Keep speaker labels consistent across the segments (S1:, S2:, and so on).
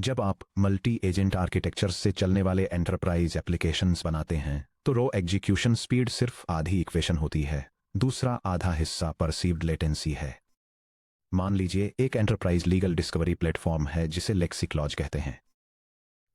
S1: जब आप multi agent architecture से चलने वाले एंटरप्राइज एप्लीकेशंस बनाते हैं तो रो एग्जीक्यूशन स्पीड सिर्फ आधी इक्वेशन होती है, दूसरा आधा हिस्सा परसीव्ड लेटेंसी है। मान लीजिए एक एंटरप्राइज लीगल डिस्कवरी प्लेटफॉर्म है जिसे लेक्सिक्लॉज कहते हैं।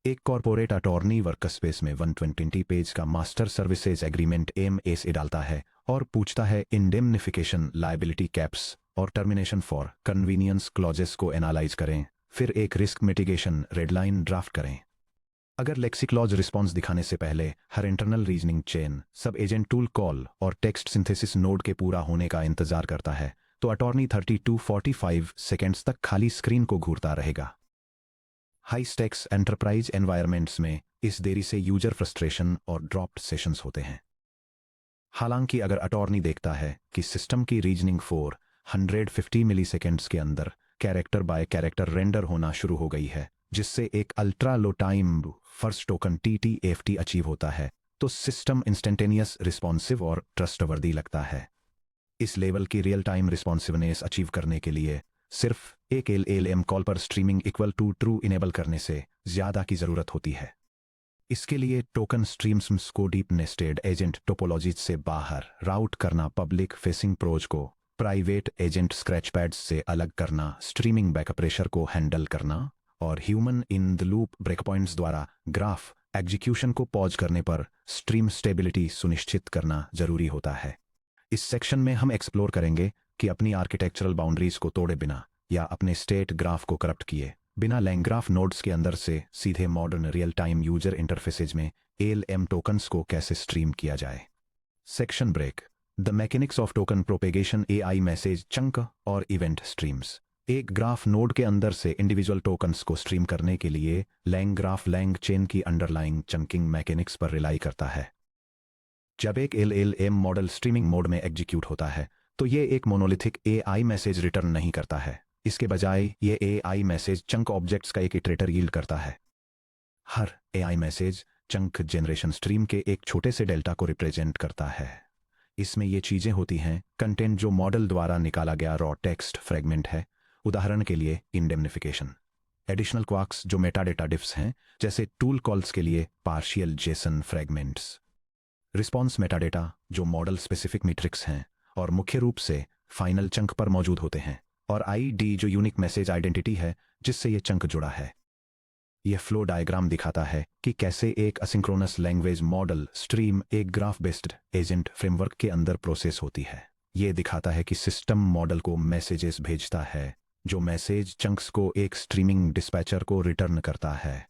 S1: एक कॉरपोरेट अटॉर्नी वर्कस्पेस में 120 पेज का मास्टर सर्विसेज एग्रीमेंट MSA डालता है और पूछता है इंडेमनिफिकेशन, लायबिलिटी कैप्स और टर्मिनेशन फॉर कन्वीनियंस क्लॉजेस को एनालाइज करें, फिर एक रिस्क मिटिगेशन रेडलाइन ड्राफ्ट करें। अगर लेक्सिक्लॉज रिस्पॉन्स दिखाने से पहले हर इंटरनल रीजनिंग चेन, सब एजेंट टूल कॉल और टेक्स्ट सिंथेसिस नोड के पूरा होने का इंतजार करता है तो अटॉर्नी 30 to 45 सेकेंड्स तक खाली स्क्रीन को घूरता रहेगा। हाई स्टेक्स एंटरप्राइज एनवायरनमेंट्स में इस देरी से यूजर फ्रस्ट्रेशन और ड्रॉप्ड सेशंस होते हैं। हालांकि अगर अटॉर्नी देखता है कि सिस्टम की रीजनिंग 450 मिलीसेकेंड्स के अंदर कैरेक्टर बाय कैरेक्टर रेंडर होना शुरू हो गई है, जिससे एक ultra low time first token TTFT achieve होता है, तो सिस्टम इंस्टेंटेनियस, रिस्पॉन्सिव और ट्रस्टवर्दी लगता है। इस लेवल की रियल टाइम रिस्पॉन्सिवनेस अचीव करने के लिए सिर्फ एक LLM कॉल पर streaming equal to true enable करने से ज्यादा की जरूरत होती है। इसके लिए टोकन स्ट्रीम्स को डीप नेस्टेड एजेंट टोपोलॉजीज से बाहर राउट करना, पब्लिक फेसिंग प्रोज को प्राइवेट एजेंट स्क्रैचपैड्स से अलग करना, स्ट्रीमिंग बैकअप प्रेशर को हैंडल करना और human in the loop break points द्वारा ग्राफ एग्जीक्यूशन को पॉज करने पर स्ट्रीम स्टेबिलिटी सुनिश्चित करना जरूरी होता है। इस सेक्शन में हम एक्सप्लोर करेंगे कि अपनी आर्किटेक्चरल बाउंड्रीज को तोड़े बिना या अपने स्टेट ग्राफ को करप्ट किए बिना लैंग्राफ नोड्स के अंदर से सीधे modern real time user interfaces में LLM टोकन्स को कैसे स्ट्रीम किया जाए। Section break, the mechanics of token propagation, AI message chunk और इवेंट स्ट्रीम्स। एक ग्राफ नोड के अंदर से इंडिविजुअल टोकन्स को स्ट्रीम करने के लिए लैंग ग्राफ लैंग चेन की अंडरलाइंग चंकिंग मैकेनिक्स पर रिलाई करता है। जब एक LLM मॉडल स्ट्रीमिंग मोड में एग्जीक्यूट होता है तो ये एक मोनोलिथिक AI मैसेज रिटर्न नहीं करता है, इसके बजाय ये AI मैसेज चंक ऑब्जेक्ट्स का एक इटरेटर यील्ड करता है। हर AI message chunk generation stream के एक छोटे से डेल्टा को रिप्रेजेंट करता है। इसमें ये चीजें होती हैं कंटेंट जो मॉडल द्वारा निकाला गया रॉ टेक्स्ट फ्रेगमेंट है, उदाहरण के लिए इंडेमनिफिकेशन। एडिशनल क्वार्क्स जो मेटाडेटा डिफ्स हैं, जैसे टूल कॉल्स के लिए partial Jason fragments. Response metadata जो मॉडल स्पेसिफिक मैट्रिक्स हैं और मुख्य रूप से फाइनल चंक पर मौजूद होते हैं, और ID जो यूनिक मैसेज आइडेंटिटी है जिससे ये चंक जुड़ा है। यह फ्लो डायग्राम दिखाता है कि कैसे एक असिंक्रोनस लैंग्वेज मॉडल स्ट्रीम एक ग्राफ बेस्ड एजेंट फ्रेमवर्क के अंदर प्रोसेस होती है। यह दिखाता है कि सिस्टम मॉडल को मैसेजेस भेजता है, जो मैसेज चंक्स को एक स्ट्रीमिंग डिस्पैचर को रिटर्न करता है।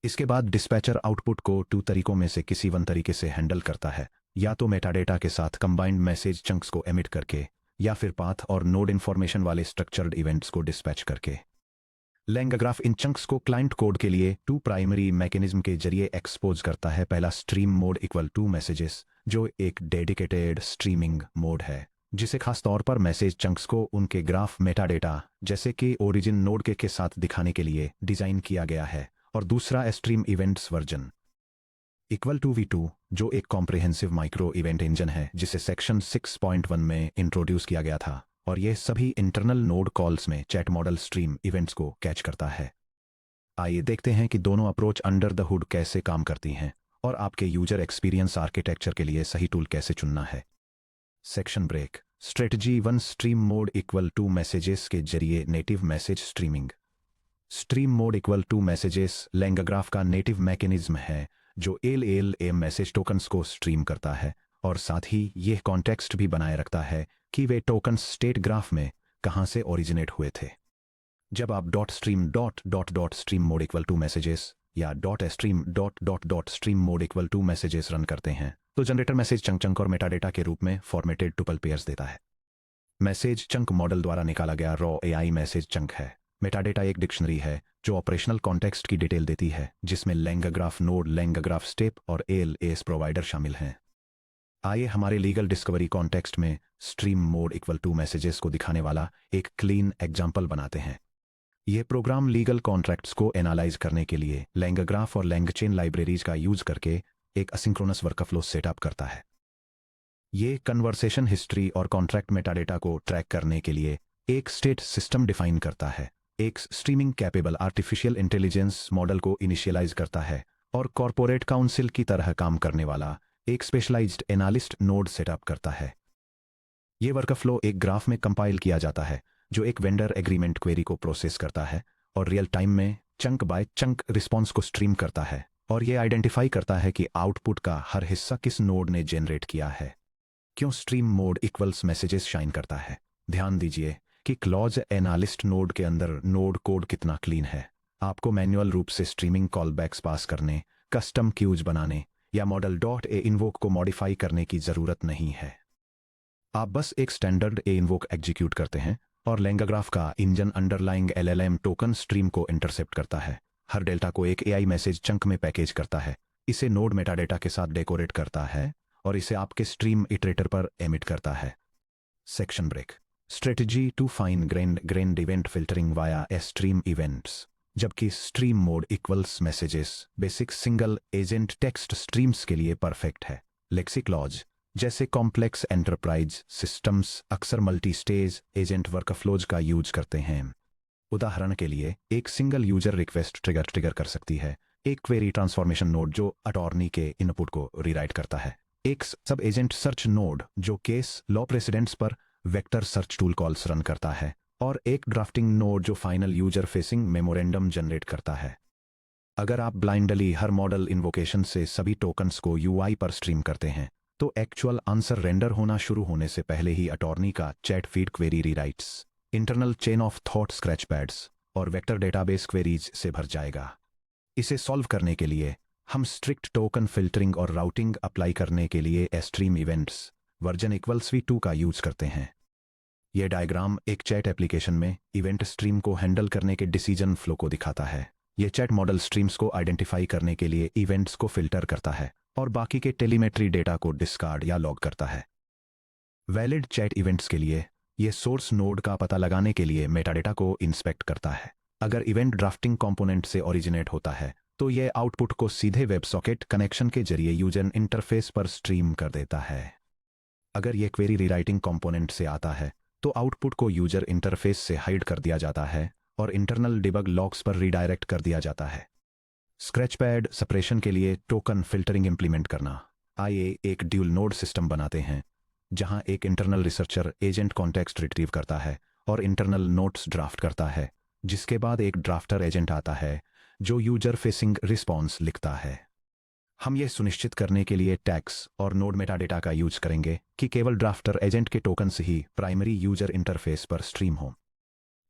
S1: इसके बाद डिस्पैचर आउटपुट को 2 तरीकों में से किसी वन तरीके से हैंडल करता है, या तो मेटाडेटा के साथ कंबाइंड मैसेज चंक्स को एमिट करके, या फिर पाथ और नोड इंफॉर्मेशन वाले स्ट्रक्चर्ड इवेंट्स को डिस्पैच करके। लैंग्राफ इन चंक्स को क्लाइंट कोड के लिए 2 प्राइमरी मैकेनिज्म के जरिए एक्सपोज करता है। पहला stream mode equal to messages, जो एक डेडिकेटेड स्ट्रीमिंग मोड है जिसे खास तौर पर मैसेज चंक्स को उनके ग्राफ मेटाडेटा जैसे कि ओरिजिन नोड के साथ दिखाने के लिए डिजाइन किया गया है, और दूसरा stream events version equal to V2, जो एक कॉम्प्रिहेंसिव माइक्रो इवेंट इंजन है जिसे सेक्शन 6.1 में इंट्रोड्यूस किया गया था, और यह सभी इंटरनल नोड कॉल्स में चैट मॉडल स्ट्रीम इवेंट्स को कैच करता है। आइए देखते हैं कि दोनों अप्रोच अंडर द हुड कैसे काम करती हैं और आपके यूजर एक्सपीरियंस आर्किटेक्चर के लिए सही टूल कैसे चुनना है। Section break, strategy 1, stream mode equal to messages के जरिए native message streaming. Stream mode equal to messages LangGraph का नेटिव मैकेनिज्म है जो LLM मैसेज टोकन्स को स्ट्रीम करता है, और साथ ही यह कॉन्टेक्स्ट भी बनाए रखता है कि वे टोकन्स स्टेट ग्राफ में कहां से ओरिजिनेट हुए थे। जब आप .stream mode equal to messages या .stream mode equal to messages run करते हैं तो जनरेटर मैसेज चंक और मेटाडेटा के रूप में फॉर्मेटेड टुपल पेयर्स देता है। मैसेज चंक मॉडल द्वारा निकाला गया रॉ AI मैसेज चंक है। मेटाडेटा एक डिक्शनरी है जो ऑपरेशनल कॉन्टेक्स्ट की डिटेल देती है, जिसमें लैंग्राफ नोड, लैंग्राफ स्टेप और ALAS प्रोवाइडर शामिल हैं। आइए हमारे लीगल डिस्कवरी कॉन्टेक्स्ट में stream mode equal to messages को दिखाने वाला एक क्लीन एग्जाम्पल बनाते हैं। यह प्रोग्राम लीगल कॉन्ट्रैक्ट्स को एनालाइज करने के लिए लैंग्राफ और लैंगचेन लाइब्रेरीज का यूज करके एक असिंक्रोनस वर्कफ्लो सेटअप करता है। ये कन्वर्सेशन हिस्ट्री और कॉन्ट्रैक्ट मेटाडेटा को ट्रैक करने के लिए एक स्टेट सिस्टम डिफाइन करता है, एक streaming capable artificial intelligence model को इनिशियलाइज करता है और कॉरपोरेट काउंसिल की तरह काम करने वाला एक स्पेशलाइज्ड एनालिस्ट नोड सेटअप करता है। ये वर्कफ्लो एक ग्राफ में कंपाइल किया जाता है जो एक वेंडर एग्रीमेंट क्वेरी को प्रोसेस करता है और रियल टाइम में चंक बाय चंक रिस्पॉन्स को स्ट्रीम करता है और ये आइडेंटिफाई करता है कि आउटपुट का हर हिस्सा किस नोड ने जनरेट किया है। क्यों stream mode equals messages shine करता है? ध्यान दीजिए कि क्लॉज एनालिस्ट नोड के अंदर नोड कोड कितना क्लीन है। आपको मैन्युअल रूप से स्ट्रीमिंग कॉलबैक्स पास करने, कस्टम क्यूज बनाने या मॉडल डॉट ए इन्वोक को मॉडिफाई करने की जरूरत नहीं है। आप बस एक स्टैंडर्ड ए इन्वोक एग्जीक्यूट करते हैं और लैंगाग्राफ का engine underlying LLM token stream को इंटरसेप्ट करता है। हर डेल्टा को एक एआई मैसेज चंक में पैकेज करता है, इसे नोड मेटाडेटा के साथ डेकोरेट करता है और इसे आपके स्ट्रीम इटरेटर पर एमिट करता है। Section break. Strategy to fine grained event filtering via a stream events. जबकि stream mode equals messages basic single agent text streams के लिए परफेक्ट है। लेक्सिक्लॉज जैसे कॉम्प्लेक्स एंटरप्राइज सिस्टम्स अक्सर मल्टी स्टेज एजेंट वर्कफ्लोज का यूज करते हैं। उदाहरण के लिए एक सिंगल यूजर रिक्वेस्ट ट्रिगर कर सकती है एक क्वेरी ट्रांसफॉर्मेशन नोड जो अटॉर्नी के इनपुट को रीराइट करता है, एक सब एजेंट सर्च नोड जो केस लॉ प्रेसिडेंट्स पर vector search tool calls run करता है और एक ड्राफ्टिंग नोड जो final user facing memorandum generate करता है। अगर आप ब्लाइंडली हर मॉडल इन्वोकेशन से सभी टोकन्स को यूआई पर स्ट्रीम करते हैं तो एक्चुअल आंसर रेंडर होना शुरू होने से पहले ही अटॉर्नी का chat feed query rewrites, internal chain of thought scratch pads और वेक्टर डेटाबेस क्वेरीज से भर जाएगा। इसे सॉल्व करने के लिए हम स्ट्रिक्ट टोकन फिल्टरिंग और राउटिंग अप्लाई करने के लिए stream events version equals v2 का यूज करते हैं। यह डायग्राम एक चैट एप्लीकेशन में इवेंट स्ट्रीम को हैंडल करने के डिसीजन फ्लो को दिखाता है। यह चैट मॉडल स्ट्रीम्स को आइडेंटिफाई करने के लिए इवेंट्स को फिल्टर करता है और बाकी के टेलीमेट्री डेटा को डिस्कार्ड या लॉग करता है। वैलिड चैट इवेंट्स के लिए यह सोर्स नोड का पता लगाने के लिए मेटाडेटा को इंस्पेक्ट करता है। अगर इवेंट ड्राफ्टिंग कंपोनेंट से ओरिजिनेट होता है तो यह आउटपुट को सीधे वेब सॉकेट कनेक्शन के जरिए यूजर इंटरफेस पर स्ट्रीम कर देता है। अगर यह क्वेरी रीराइटिंग कंपोनेंट से आता है तो आउटपुट को यूजर इंटरफेस से हाइड कर दिया जाता है और इंटरनल डिबग लॉग्स पर रीडायरेक्ट कर दिया जाता है। स्क्रैचपैड सेपरेशन के लिए टोकन फिल्टरिंग इंप्लीमेंट करना। आइए एक ड्यूल नोड सिस्टम बनाते हैं जहां एक internal researcher agent context retrieve करता है और इंटरनल नोट्स ड्राफ्ट करता है, जिसके बाद एक ड्राफ्टर एजेंट आता है जो यूजर फेसिंग रिस्पॉन्स लिखता है। हम यह सुनिश्चित करने के लिए टैग्स और नोड मेटाडेटा का यूज करेंगे कि केवल ड्राफ्टर एजेंट के टोकन्स ही प्राइमरी यूजर इंटरफेस पर स्ट्रीम हो।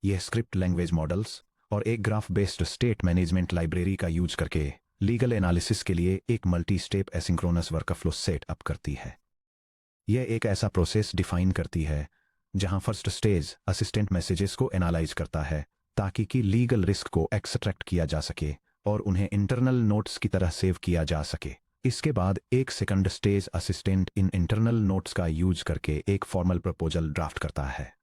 S1: यह स्क्रिप्ट लैंग्वेज मॉडल्स और एक graph based state management library का यूज करके लीगल एनालिसिस के लिए एक multi step asynchronous workflow set up करती है। यह एक ऐसा प्रोसेस डिफाइन करती है जहां फर्स्ट स्टेज असिस्टेंट मैसेजेस को एनालाइज करता है ताकि कि लीगल रिस्क को एक्सट्रैक्ट किया जा सके और उन्हें इंटरनल नोट्स की तरह सेव किया जा सके। इसके बाद एक second stage assistant in internal notes का यूज करके एक फॉर्मल प्रपोजल ड्राफ्ट करता है।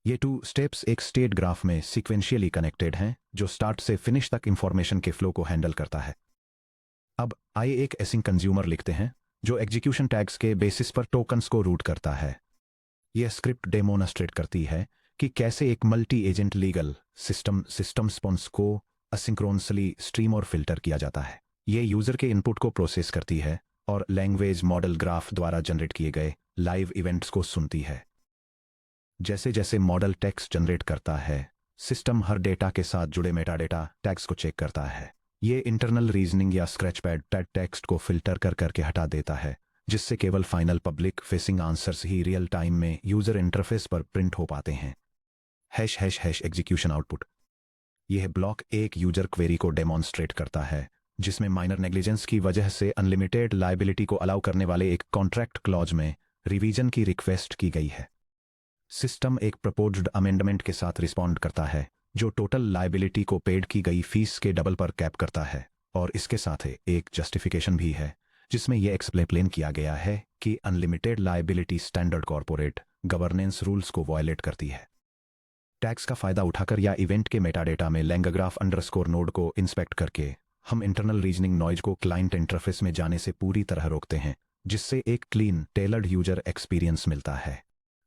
S1: ये 2 स्टेप्स एक स्टेट ग्राफ में सीक्वेंशियली कनेक्टेड हैं जो स्टार्ट से फिनिश तक इंफॉर्मेशन के फ्लो को हैंडल करता है। अब आइए एक एसिंक कंज्यूमर लिखते हैं जो एग्जीक्यूशन टैग्स के बेसिस पर टोकन्स को रूट करता है। यह स्क्रिप्ट डेमोन्स्ट्रेट करती है कि कैसे एक multi agent legal system response को असिंक्रोनसली स्ट्रीम और फिल्टर किया जाता है। यह यूजर के इनपुट को प्रोसेस करती है और लैंग्वेज मॉडल ग्राफ द्वारा जनरेट किए गए लाइव इवेंट्स को सुनती है। जैसे जैसे मॉडल टेक्स्ट जनरेट करता है, सिस्टम हर डेटा के साथ जुड़े मेटाडेटा टैग्स को चेक करता है। ये इंटरनल रीजनिंग या स्क्रैचपैड टेक्स्ट को फिल्टर करके हटा देता है, जिससे केवल फाइनल पब्लिक फेसिंग आंसर्स ही रियल टाइम में यूजर इंटरफेस पर प्रिंट हो पाते हैं। # एग्जीक्यूशन आउटपुट। यह ब्लॉक एक यूजर क्वेरी को डेमोन्स्ट्रेट करता है जिसमें माइनर नेग्लिजेंस की वजह से अनलिमिटेड लायबिलिटी को अलाउ करने वाले एक कॉन्ट्रैक्ट क्लॉज में रिवीजन की रिक्वेस्ट की गई है। सिस्टम एक प्रपोज्ड अमेंडमेंट के साथ रिस्पॉन्ड करता है जो टोटल लायबिलिटी को पेड की गई फीस के डबल पर कैप करता है और इसके साथ एक जस्टिफिकेशन भी है जिसमें यह एक्सप्लेन किया गया है कि unlimited liability standard corporate governance rules को वायलेट करती है। टैक्स का फायदा उठाकर या इवेंट के मेटाडेटा में लैंगाग्राफ अंडरस्कोर नोड को इंस्पेक्ट करके हम इंटरनल रीजनिंग नॉइज को क्लाइंट इंटरफेस में जाने से पूरी तरह रोकते हैं, जिससे एक क्लीन टेलर्ड यूजर एक्सपीरियंस मिलता है।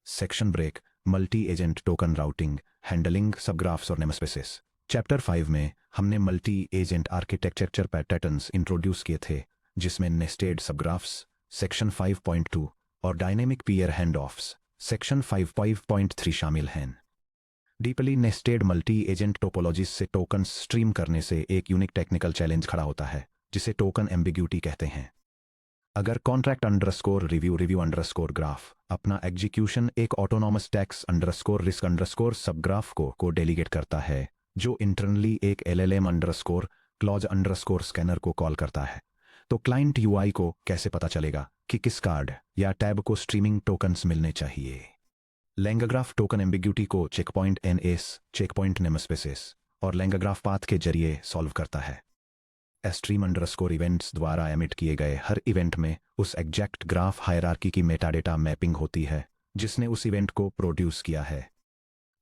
S1: Section break. Multi agent token routing, handling subgraphs और नेमस्पेसेस। चैप्टर 5 में हमने multi agent architecture patterns introduce किए थे, जिसमें नेस्टेड सबग्राफ्स सेक्शन 5.2 और dynamic peer hand offs section 5.3 शामिल हैं। Deeply nested multi agent topologies से टोकन स्ट्रीम करने से एक यूनिक टेक्निकल चैलेंज खड़ा होता है, जिसे टोकन एम्बिग्यूटी कहते हैं। अगर contract underscore review underscore graph अपना एग्जीक्यूशन एक autonomous tax underscore risk underscore subgraph को डेलीगेट करता है, जो इंटरनली एक LLM underscore clause underscore scanner को कॉल करता है, तो क्लाइंट UI को कैसे पता चलेगा कि किस कार्ड या टैब को स्ट्रीमिंग टोकन्स मिलने चाहिए। लैंगाग्राफ टोकन एम्बिग्यूटी को चेकपॉइंट NS, चेकपॉइंट नेमस्पेसेस और लैंगाग्राफ पाथ के जरिए सॉल्व करता है। स्ट्रीम अंडरस्कोर इवेंट्स द्वारा एमिट किए गए हर इवेंट में उस एग्जैक्ट ग्राफ हायरार्की की मेटाडेटा मैपिंग होती है जिसने उस इवेंट को प्रोड्यूस किया है।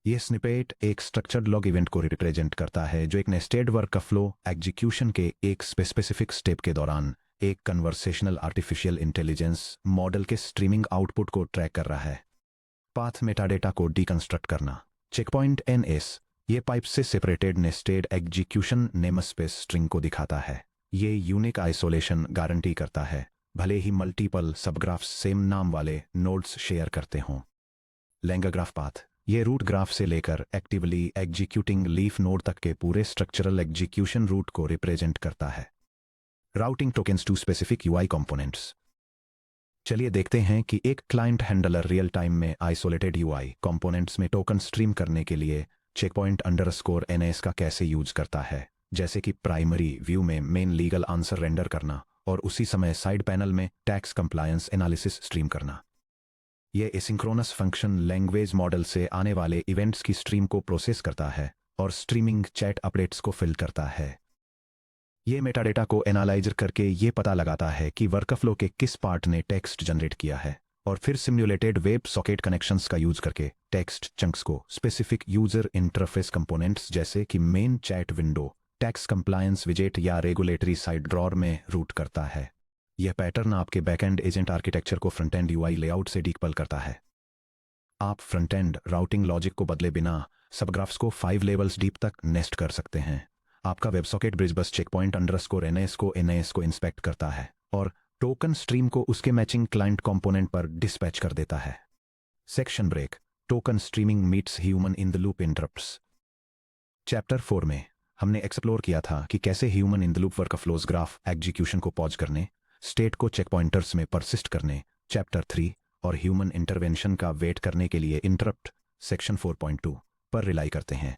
S1: यह स्निपेट एक स्ट्रक्चर्ड लॉग इवेंट को रिप्रेजेंट करता है, जो एक नेस्टेड वर्कफ्लो एग्जीक्यूशन के एक स्पेसिफिक स्टेप के दौरान एक कन्वर्सेशनल आर्टिफिशियल इंटेलिजेंस मॉडल के स्ट्रीमिंग आउटपुट को ट्रैक कर रहा है। पाथ मेटाडेटा को डिकंस्ट्रक्ट करना। चेकपॉइंट NS ये पाइप से separated nested execution namespace string को दिखाता है। ये यूनिक आइसोलेशन गारंटी करता है, भले ही मल्टीपल सबग्राफ्स सेम नाम वाले नोड्स शेयर करते हों। लैंगाग्राफ पाथ ये रूट ग्राफ से लेकर एक्टिवली एग्जीक्यूटिंग लीफ नोड तक के पूरे स्ट्रक्चरल एग्जीक्यूशन रूट को रिप्रेजेंट करता है। Routing tokens to specific UI components. चलिए देखते हैं कि एक क्लाइंट हैंडलर रियल टाइम में आइसोलेटेड UI कंपोनेंट्स में टोकन स्ट्रीम करने के लिए चेकपॉइंट अंडरस्कोर NS का कैसे यूज करता है, जैसे कि प्राइमरी व्यू में मेन लीगल आंसर रेंडर करना और उसी समय साइड पैनल में टैक्स कंप्लायंस एनालिसिस स्ट्रीम करना। यह एसिंक्रोनस फंक्शन लैंग्वेज मॉडल से आने वाले इवेंट्स की स्ट्रीम को प्रोसेस करता है और स्ट्रीमिंग चैट अपडेट्स को फिल करता है। यह मेटाडेटा को एनालाइज करके ये पता लगाता है कि वर्कफ्लो के किस पार्ट ने टेक्स्ट जनरेट किया है, और फिर सिम्युलेटेड वेब सॉकेट कनेक्शंस का यूज करके टेक्स्ट चंक्स को स्पेसिफिक यूजर इंटरफेस कंपोनेंट्स जैसे कि main chat window, tax compliance विजेट या रेगुलेटरी साइड ड्रॉर में रूट करता है। यह पैटर्न आपके बैकएंड एजेंट आर्किटेक्चर को फ्रंट एंड UI लेआउट से डीकपल करता है। आप फ्रंट एंड राउटिंग लॉजिक को बदले बिना सबग्राफ्स को 5 लेवल्स डीप तक नेस्ट कर सकते हैं। आपका वेबसॉकेट ब्रिज बस चेकपॉइंट अंडरस्कोर NS को इंस्पेक्ट करता है और टोकन स्ट्रीम को उसके मैचिंग क्लाइंट कंपोनेंट पर डिस्पैच कर देता है। Section break. Token streaming meets human in the loop interrupts. Chapter 4 में हमने एक्सप्लोर किया था कि कैसे human in the loop workflows graph execution को पॉज करने, स्टेट को चेक पॉइंटर्स में परसिस्ट करने, चैप्टर 3 और ह्यूमन इंटरवेंशन का वेट करने के लिए इंटरप्ट सेक्शन 4.2 पर रिलाई करते हैं।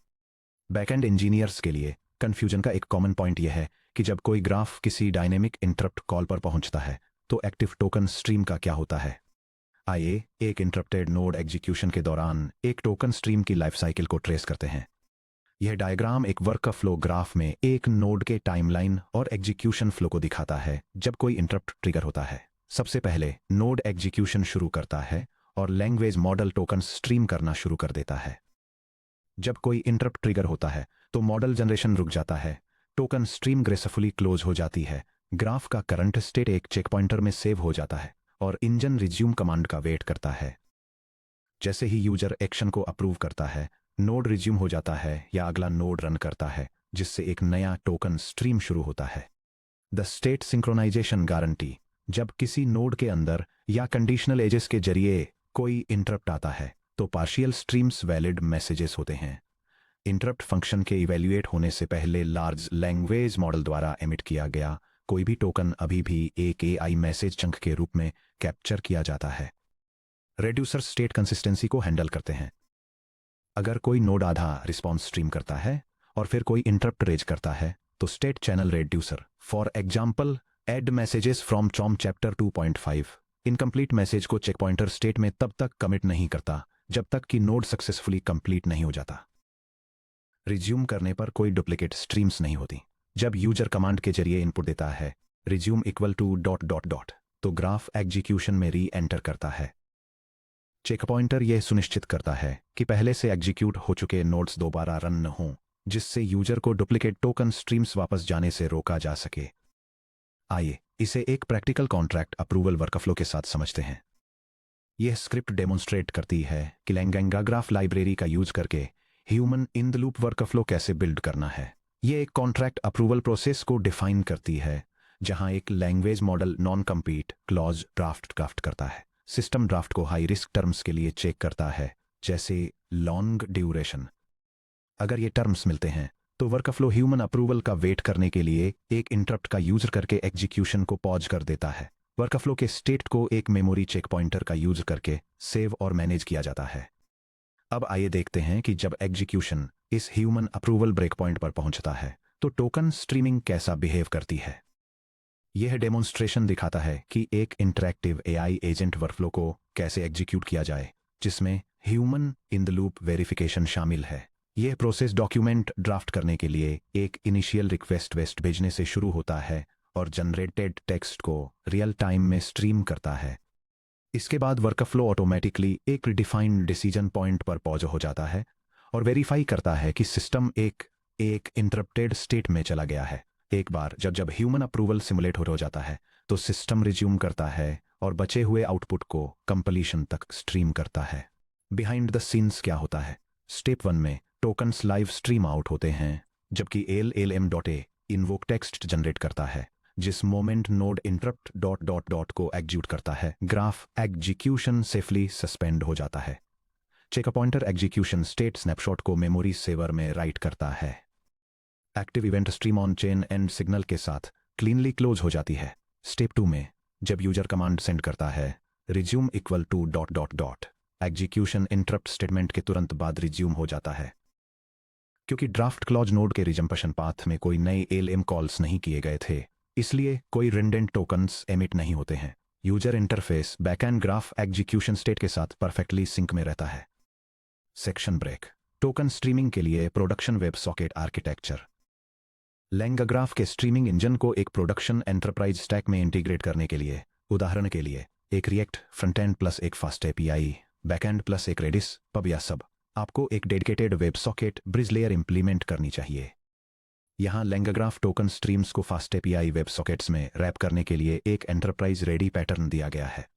S1: बैकएंड इंजीनियर्स के लिए कंफ्यूजन का एक कॉमन पॉइंट यह है कि जब कोई ग्राफ किसी डायनेमिक इंटरप्ट कॉल पर पहुंचता है तो एक्टिव टोकन स्ट्रीम का क्या होता है। आइए एक इंटरप्टेड नोड एग्जीक्यूशन के दौरान एक टोकन स्ट्रीम की लाइफ साइकिल को ट्रेस करते हैं। यह डायग्राम एक वर्कफ्लो ग्राफ में एक नोड के टाइमलाइन और एग्जीक्यूशन फ्लो को दिखाता है जब कोई इंटरप्ट ट्रिगर होता है। सबसे पहले नोड एग्जीक्यूशन शुरू करता है और लैंग्वेज मॉडल टोकन स्ट्रीम करना शुरू कर देता है। जब कोई इंटरप्ट ट्रिगर होता है तो मॉडल जनरेशन रुक जाता है, टोकन स्ट्रीम ग्रेसफुली क्लोज हो जाती है, ग्राफ का करंट स्टेट एक चेक पॉइंटर में सेव हो जाता है और इंजन रिज्यूम कमांड का वेट करता है। जैसे ही यूजर एक्शन को अप्रूव करता है, नोड रिज्यूम हो जाता है या अगला नोड रन करता है, जिससे एक नया टोकन स्ट्रीम शुरू होता है। The state synchronization guarantee. जब किसी नोड के अंदर या कंडीशनल एजेस के जरिए कोई इंटरप्ट आता है तो पार्शियल स्ट्रीम्स वैलिड मैसेजेस होते हैं। इंटरप्ट फंक्शन के इवैल्यूएट होने से पहले लार्ज लैंग्वेज मॉडल द्वारा एमिट किया गया कोई भी टोकन अभी भी एक AI मैसेज चंक के रूप में कैप्चर किया जाता है। रेड्यूसर स्टेट कंसिस्टेंसी को हैंडल करते हैं। अगर कोई नोड आधा रिस्पॉन्स स्ट्रीम करता है और फिर कोई इंटरप्ट रेज करता है तो state channel reducer, for example add messages from चॉम चैप्टर 2.5, इनकम्प्लीट मैसेज को चेक पॉइंटर स्टेट में तब तक कमिट नहीं करता जब तक कि नोड सक्सेसफुली कंप्लीट नहीं हो जाता। रिज्यूम करने पर कोई डुप्लीकेट स्ट्रीम्स नहीं होती। जब यूजर कमांड के जरिए इनपुट देता है रिज्यूम इक्वल टू ... तो ग्राफ एग्जीक्यूशन में री एंटर करता है। चेक पॉइंटर यह सुनिश्चित करता है कि पहले से एग्जीक्यूट हो चुके नोड्स दोबारा रन न हों, जिससे यूजर को डुप्लीकेट टोकन स्ट्रीम्स वापस जाने से रोका जा सके। आइए इसे एक प्रैक्टिकल कॉन्ट्रैक्ट अप्रूवल वर्कफ्लो के साथ समझते हैं। यह स्क्रिप्ट डेमोन्स्ट्रेट करती है कि लैंगैंगा ग्राफ लाइब्रेरी का यूज करके human in the loop workflow कैसे बिल्ड करना है। यह एक कॉन्ट्रैक्ट अप्रूवल प्रोसेस को डिफाइन करती है, जहां एक language model non compete clause draft करता है। सिस्टम ड्राफ्ट को हाई रिस्क टर्म्स के लिए चेक करता है, जैसे लॉन्ग ड्यूरेशन। अगर ये टर्म्स मिलते हैं तो वर्कफ्लो ह्यूमन अप्रूवल का वेट करने के लिए एक इंटरप्ट का यूज करके एग्जीक्यूशन को पॉज कर देता है। वर्कफ्लो के स्टेट को एक मेमोरी चेक पॉइंटर का यूज करके सेव और मैनेज किया जाता है। अब आइए देखते हैं कि जब एग्जीक्यूशन इस ह्यूमन अप्रूवल ब्रेक पॉइंट पर पहुंचता है तो टोकन स्ट्रीमिंग कैसा बिहेव करती है। यह डेमोन्स्ट्रेशन दिखाता है कि एक इंटरैक्टिव एआई एजेंट वर्कफ्लो को कैसे एग्जीक्यूट किया जाए, जिसमें human in the loop verification शामिल है। यह प्रोसेस डॉक्यूमेंट ड्राफ्ट करने के लिए एक इनिशियल रिक्वेस्ट वेस्ट भेजने से शुरू होता है और जनरेटेड टेक्स्ट को रियल टाइम में स्ट्रीम करता है। इसके बाद वर्कफ्लो ऑटोमेटिकली एक डिफाइंड डिसीजन पॉइंट पर पॉज हो जाता है और वेरीफाई करता है कि सिस्टम एक इंटरप्टेड स्टेट में चला गया है। एक बार जब ह्यूमन अप्रूवल सिमुलेट हो जाता है तो सिस्टम रिज्यूम करता है और बचे हुए आउटपुट को कंप्लीशन तक स्ट्रीम करता है। बिहाइंड द सीन्स क्या होता है। स्टेप 1 में टोकन्स लाइव स्ट्रीम आउट होते हैं, जबकि LLM.a इन्वोक टेक्स्ट जनरेट करता है, जिस मोमेंट नोड इंटरप्ट डॉट को एग्जीक्यूट करता है, ग्राफ एग्जीक्यूशन सेफली सस्पेंड हो जाता है। Checkpointer execution state snapshot को मेमोरी सेवर में राइट करता है। Active event stream on chain end signal के साथ क्लीनली क्लोज हो जाती है। स्टेप 2 में जब यूजर कमांड सेंड करता है resume equal to dot execution interrupt statement के तुरंत बाद रिज्यूम हो जाता है। क्योंकि ड्राफ्ट क्लॉज नोड के रिजम्पशन पाथ में कोई नए LM कॉल्स नहीं किए गए थे, इसलिए कोई रेंडेंट टोकन्स एमिट नहीं होते हैं। User interface backend graph execution state के साथ परफेक्टली सिंक में रहता है। Section break. टोकन स्ट्रीमिंग के लिए production web socket architecture. LangGraph के स्ट्रीमिंग इंजन को एक प्रोडक्शन एंटरप्राइज स्टैक में इंटीग्रेट करने के लिए, उदाहरण के लिए एक रिएक्ट फ्रंटएंड प्लस एक फास्ट API बैकएंड प्लस एक रेडिस पब या सब, आपको एक dedicated web socket bridge layer implement करनी चाहिए। यहां लैंगा ग्राफ टोकन स्ट्रीम्स को फास्ट API वेब सॉकेट्स में रैप करने के लिए एक एंटरप्राइज रेडी पैटर्न दिया गया है।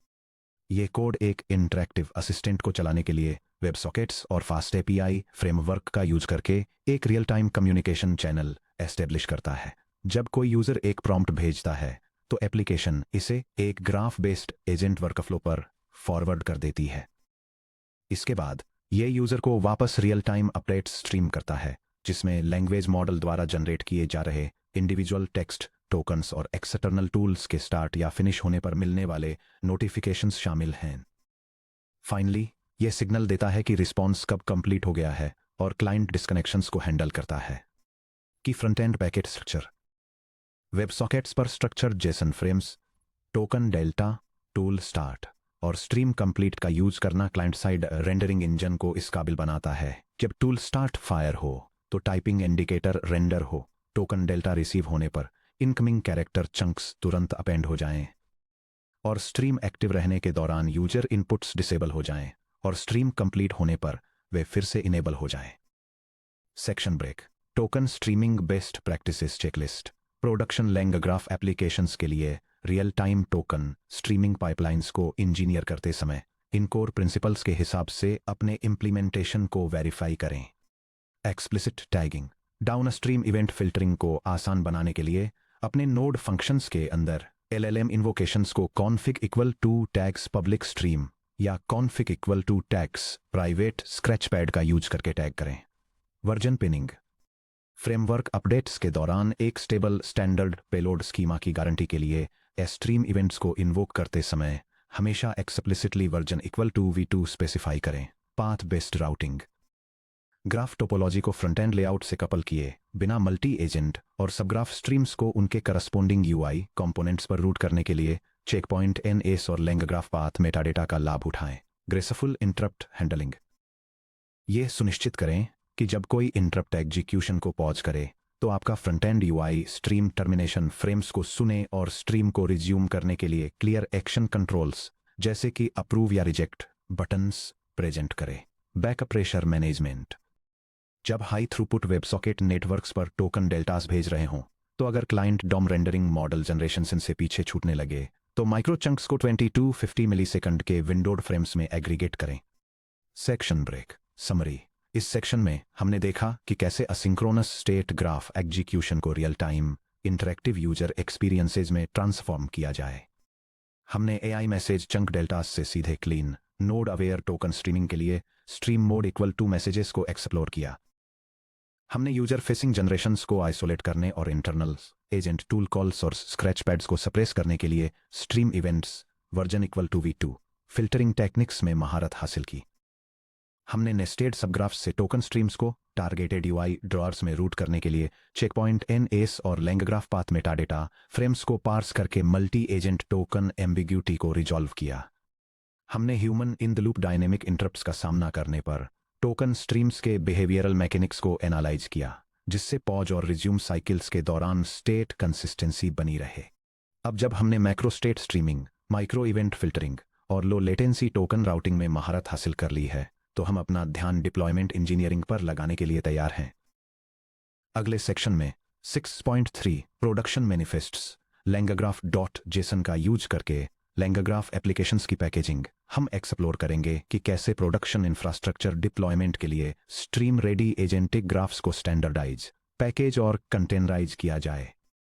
S1: यह कोड एक इंटरैक्टिव असिस्टेंट को चलाने के लिए वेब सॉकेट्स और फास्ट API फ्रेमवर्क का यूज करके एक real time communication channel establish करता है। जब कोई यूजर एक प्रॉम्प्ट भेजता है तो एप्लीकेशन इसे एक ग्राफ बेस्ड एजेंट वर्कफ्लो पर फॉरवर्ड कर देती है। इसके बाद यह यूजर को वापस रियल टाइम अपडेट्स स्ट्रीम करता है, जिसमें लैंग्वेज मॉडल द्वारा जनरेट किए जा रहे इंडिविजुअल टेक्स्ट टोकन्स और एक्सटर्नल टूल्स के स्टार्ट या फिनिश होने पर मिलने वाले नोटिफिकेशंस शामिल हैं। फाइनली यह सिग्नल देता है कि रिस्पॉन्स कब कंप्लीट हो गया है और क्लाइंट डिस्कनेक्शंस को हैंडल करता है। कि front end packet structure. Web sockets पर structure JSON frames, token delta, tool start और स्ट्रीम कंप्लीट का यूज करना क्लाइंट साइड रेंडरिंग इंजन को इस काबिल बनाता है। जब टूल स्टार्ट फायर हो तो टाइपिंग इंडिकेटर रेंडर हो, टोकन डेल्टा रिसीव होने पर इनकमिंग कैरेक्टर चंक्स तुरंत अपेंड हो जाएं और स्ट्रीम एक्टिव रहने के दौरान यूजर इनपुट्स डिसेबल हो जाएं और स्ट्रीम कंप्लीट होने पर वे फिर से इनेबल हो जाएं। Section break. Token streaming best practices checklist. Production LangGraph applications के लिए real time token streaming pipelines को इंजीनियर करते समय इन कोर प्रिंसिपल्स के हिसाब से अपने इम्प्लीमेंटेशन को वेरीफाई करें। Explicit tagging. Downstream event filtering को आसान बनाने के लिए अपने नोड फंक्शंस के अंदर LLM इन्वोकेशंस को config equal to tags public stream या config equal to tags private scratchpad का यूज करके टैग करें। Version pinning. फ्रेमवर्क अपडेट्स के दौरान एक स्टेबल स्टैंडर्ड पेलोड स्कीमा की गारंटी के लिए स्ट्रीम इवेंट्स को इन्वोक करते समय हमेशा explicitly version equal to V2 specify करें। Path based routing. Graph topology को फ्रंट एंड लेआउट से कपल किए बिना मल्टी एजेंट और सबग्राफ स्ट्रीम्स को उनके करस्पोंडिंग UI कंपोनेंट्स पर रूट करने के लिए चेकपॉइंट NAS और लैंगा ग्राफ पाथ मेटाडेटा का लाभ उठाएं। Graceful interrupt handling. यह सुनिश्चित करें कि जब कोई इंटरप्ट एग्जीक्यूशन को पॉज करे तो आपका front end UI stream termination frames को सुने और स्ट्रीम को रिज्यूम करने के लिए क्लियर एक्शन कंट्रोल्स जैसे कि अप्रूव या रिजेक्ट बटन्स प्रेजेंट करे। Backup pressure management. जब high throughput web socket networks पर टोकन डेल्टास भेज रहे हों तो अगर client DOM rendering model generation से पीछे छूटने लगे तो माइक्रो चंक्स को 2250 मिलीसेकंड के विंडोड फ्रेम्स में एग्रीगेट करें। Section break summary. इस सेक्शन में हमने देखा कि कैसे असिंक्रोनस स्टेट ग्राफ एग्जीक्यूशन को real time interactive user experiences में ट्रांसफॉर्म किया जाए। हमने एआई मैसेज चंक डेल्टास से सीधे clean node aware token streaming के लिए stream mode equal to messages को एक्सप्लोर किया। हमने यूजर फेसिंग जनरेशंस को आइसोलेट करने और इंटरनल एजेंट टूल कॉल्स और स्क्रैच पैड्स को सप्रेस करने के लिए stream events version equal to V2 filtering techniques में महारत हासिल की। हमने नेस्टेड सबग्राफ्स से टोकन स्ट्रीम्स को टारगेटेड यूआई ड्रॉअर्स में रूट करने के लिए चेकपॉइंट NAS और लैंगग्राफ पाथ मेटाडेटा फ्रेम्स को पार्स करके मल्टी एजेंट टोकन एम्बिग्यूटी को रिजॉल्व किया। हमने human in the loop dynamic interrupts का सामना करने पर टोकन स्ट्रीम्स के बिहेवियरल मैकेनिक्स को एनालाइज किया, जिससे पॉज और रिज्यूम साइकिल्स के दौरान स्टेट कंसिस्टेंसी बनी रहे। अब जब हमने macro state streaming, micro event filtering और लो लेटेंसी टोकन राउटिंग में महारत हासिल कर ली है, तो हम अपना ध्यान डिप्लॉयमेंट इंजीनियरिंग पर लगाने के लिए तैयार हैं। अगले सेक्शन में 6.3 प्रोडक्शन मैनिफेस्ट्स langgraph.json का यूज करके लैंगग्राफ एप्लीकेशंस की पैकेजिंग हम एक्सप्लोर करेंगे कि कैसे प्रोडक्शन इंफ्रास्ट्रक्चर डिप्लॉयमेंट के लिए स्ट्रीम रेडी एजेंटिक ग्राफ्स को स्टैंडर्डाइज, पैकेज और कंटेनराइज किया जाए।